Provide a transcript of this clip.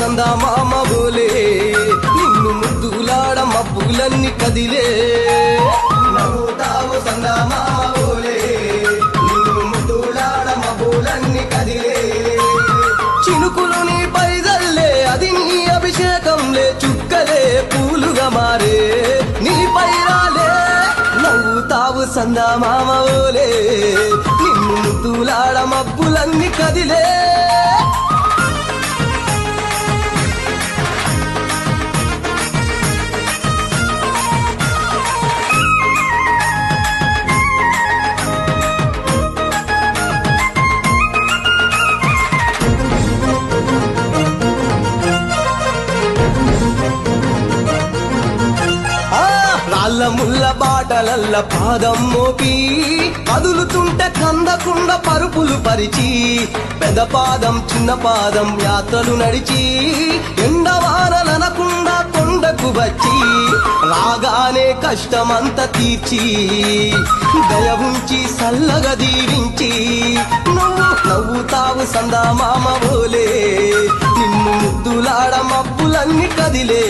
సందా మామ బోలే నిన్ను ముద్దులాడ మబ్బులన్నీ కదిలే నవ్వుతావు సందా మామ బోలే నిన్ను ముద్దులాడ మబ్బులన్నీ కదిలే చినుకులు నీ పైదల్లే అది నీ అభిషేకంలే చుక్కలే పూలుగా మారే నీ పైరాలే నవ్వుతావు సందా మామ బోలే నిన్ను ముద్దులాడ మబ్బులన్నీ కదిలే రాళ్ళ ముళ్ళ బాటలల్ల పాదం మోపి కదులుతుంటే కందకుండా పరుపులు పరిచి పెద్ద పాదం చిన్న పాదం యాత్రలు నడిచి ఎండవానలనకుండా కొండకు వచ్చి రాగానే కష్టమంత తీర్చి దయ ఉంచి సల్లగా దీవించి నువ్వు నవ్వుతావు సందా మామ బోలే నిన్ను ముద్దులాడ మబ్బులన్నీ కదిలే